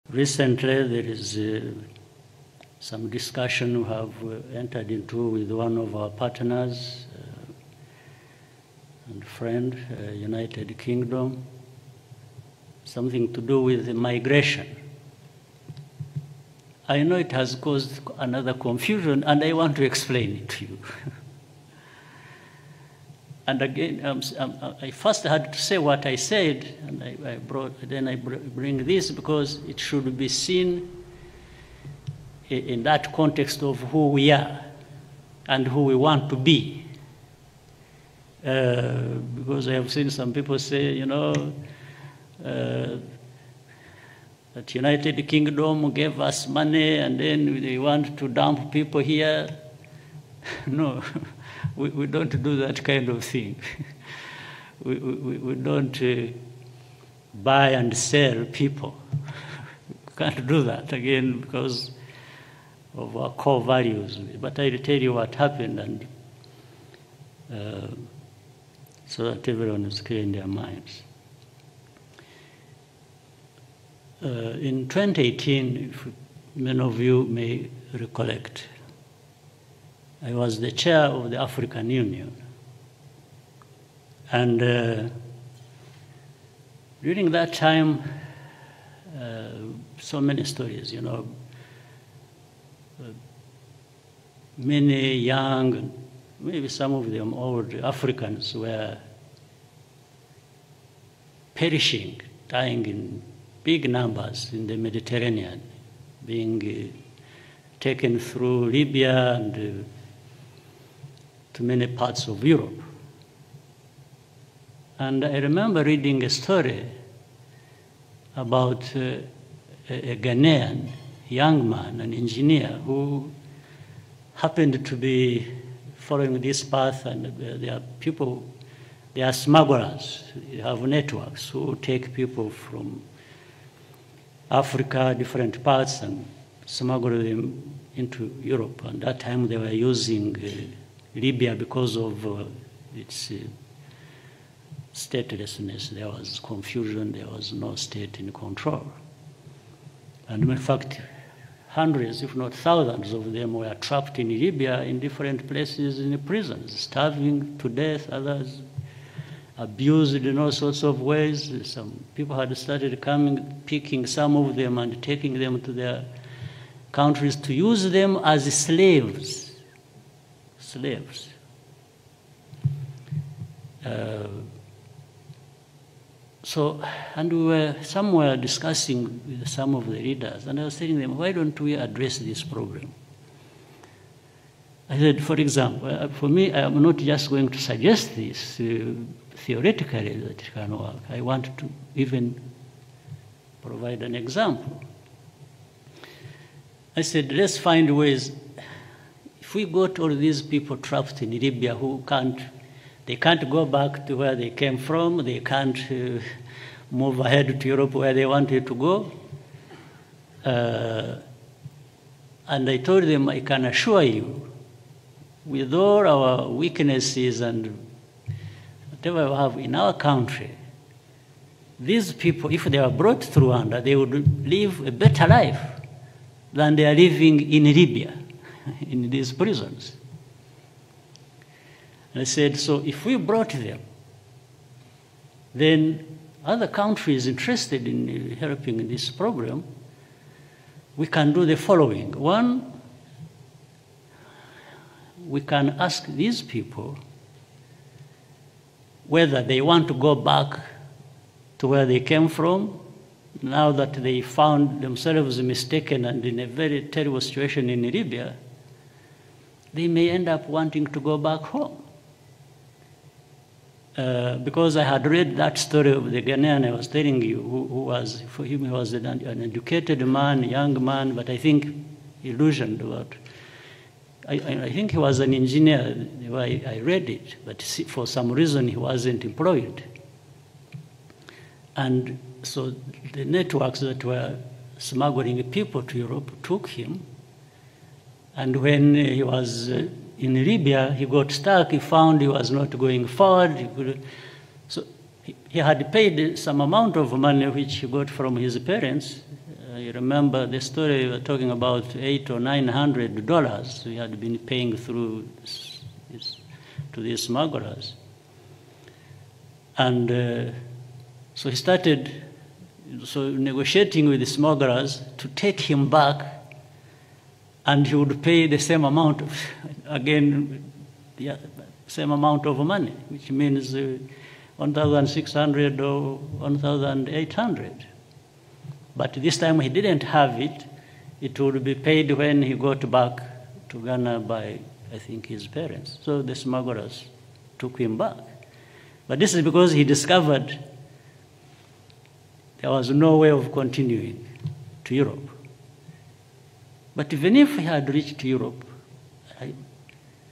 Recently, there is some discussion we have entered into with one of our partners and friend, United Kingdom, something to do with migration. I know it has caused another confusion, and I want to explain it to you. And again, I first had to say what I said, and I bring this because it should be seen in that context of who we are and who we want to be. Because I have seen some people say, you know, that United Kingdom gave us money and then they want to dump people here. No. We don't do that kind of thing. we don't buy and sell people. We can't do that, again, because of our core values. But I'll tell you what happened, and so that everyone is clear in their minds. In 2018, if many of you may recollect, I was the chair of the African Union. And during that time, so many stories, you know, many young, maybe some of them old Africans were perishing, dying in big numbers in the Mediterranean, being taken through Libya and to many parts of Europe. And I remember reading a story about a Ghanaian young man, an engineer, who happened to be following this path, and there are people, they are smugglers, they have networks who take people from Africa, different parts, and smuggle them into Europe. And that time they were using Libya because of its statelessness. There was confusion, there was no state in control. And in fact, hundreds, if not thousands of them were trapped in Libya in different places in the prisons, starving to death, others abused in all sorts of ways. Some people had started coming, picking some of them and taking them to their countries to use them as slaves. Slaves. And we were somewhere discussing with some of the leaders, and I was telling them, why don't we address this problem? I said, for example, for me, I am not just going to suggest this theoretically that it can work. I want to even provide an example. I said, let's find ways. If we got all these people trapped in Libya who they can't go back to where they came from, they can't move ahead to Europe where they wanted to go. And I told them, I can assure you, with all our weaknesses and whatever we have in our country, these people, if they were brought through Rwanda, they would live a better life than they are living in Libya, in these prisons. And I said, so if we brought them, then other countries interested in helping in this program, we can do the following. One, we can ask these people whether they want to go back to where they came from, now that they found themselves mistaken and in a very terrible situation in Libya. They may end up wanting to go back home. Because I had read that story of the Ghanaian I was telling you, who was, for him, he was an educated man, young man, but I think illusioned about. I think he was an engineer. I read it, but for some reason he wasn't employed. And so the networks that were smuggling people to Europe took him. And when he was in Libya, he got stuck. He found he was not going forward. So he had paid some amount of money which he got from his parents, You remember the story we were talking about, $800 or $900 we had been paying through to these smugglers. And so he started negotiating with the smugglers to take him back, and he would pay the same amount of, again, same amount of money, which means 1,600 or 1,800. But this time he didn't have it. It would be paid when he got back to Ghana by, I think, his parents. So the smugglers took him back. But this is because he discovered there was no way of continuing to Europe. But even if he had reached Europe,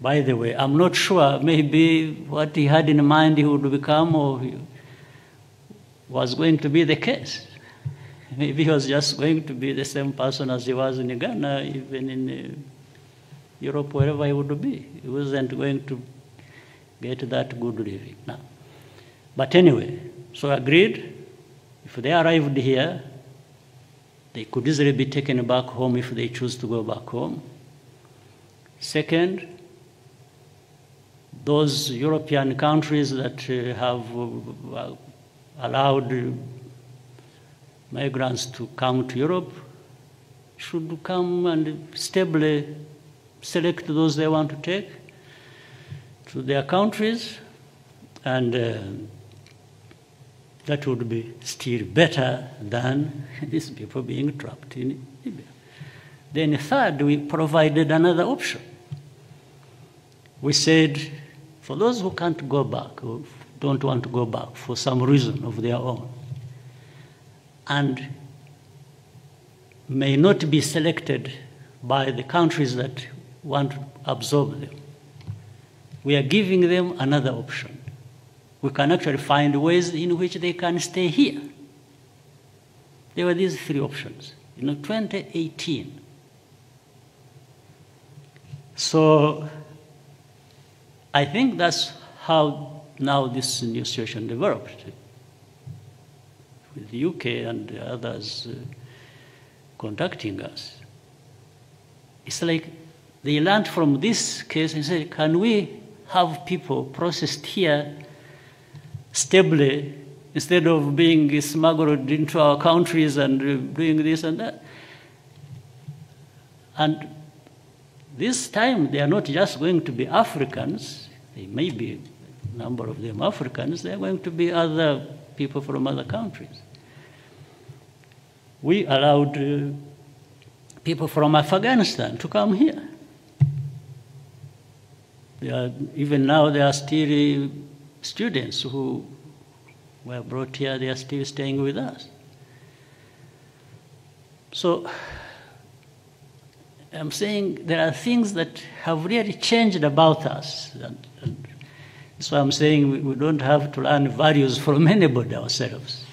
by the way, I'm not sure, maybe what he had in mind he would become or was going to be the case. Maybe he was just going to be the same person as he was in Ghana, even in Europe, wherever he would be. He wasn't going to get that good living now. But anyway, so agreed, if they arrived here, they could easily be taken back home if they choose to go back home. Second, those European countries that have allowed migrants to come to Europe should come and stably select those they want to take to their countries, and that would be still better than these people being trapped in Libya. Then third, we provided another option. We said, for those who can't go back, or don't want to go back for some reason of their own, and may not be selected by the countries that want to absorb them, we are giving them another option. We can actually find ways in which they can stay here. There were these three options in 2018. So I think that's how now this new situation developed, with the UK and others contacting us. It's like they learned from this case and said, can we have people processed here stably instead of being smuggled into our countries and doing this and that? And this time, they are not just going to be Africans. They may be, a number of them Africans. They are going to be other people from other countries. We allowed people from Afghanistan to come here. Even now, there are still students who were brought here. They are still staying with us. So I'm saying there are things that have really changed about us. And that's why I'm saying we don't have to learn values from anybody ourselves.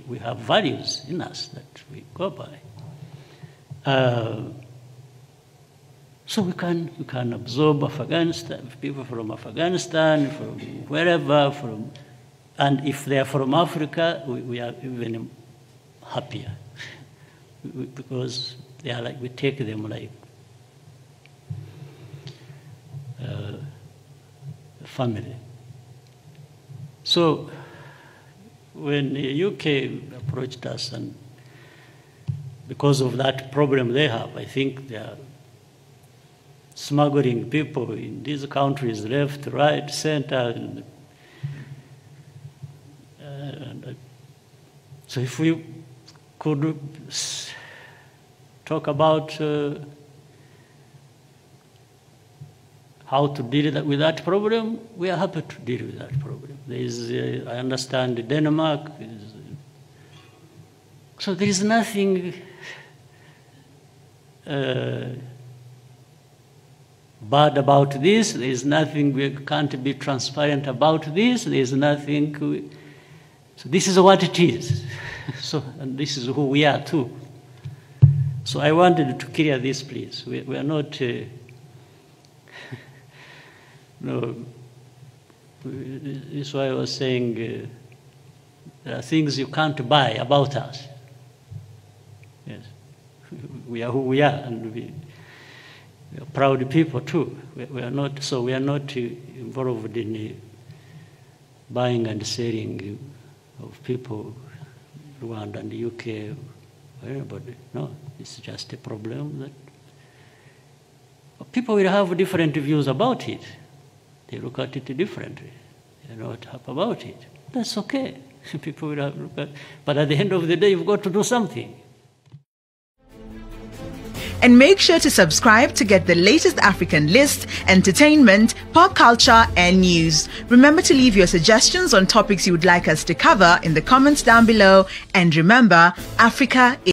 We have values in us that we go by. So we can absorb Afghanistan, people from Afghanistan, from wherever, and if they are from Africa, we are even happier because they are like, we take them like family. So when the UK approached us, and because of that problem they have, I think they are smuggling people in these countries, left, right, center. So if we could talk about how to deal with that problem, we are happy to deal with that problem. There is, I understand Denmark. So there is nothing bad about this. There is nothing we can't be transparent about this. There is nothing. So this is what it is. So, and this is who we are too. So I wanted to clear this, please. We are not. No. This is why I was saying there are things you can't buy about us. Yes. We are who we are, and we are proud people too. We are not involved in buying and selling of people, Rwanda and the UK, or anybody. No, it's just a problem that people will have different views about it. They look at it differently. They're not happy about it. That's okay. People will look at, but at the end of the day, you've got to do something. And make sure to subscribe to get the latest African list, entertainment, pop culture, and news. Remember to leave your suggestions on topics you would like us to cover in the comments down below. And remember, Africa is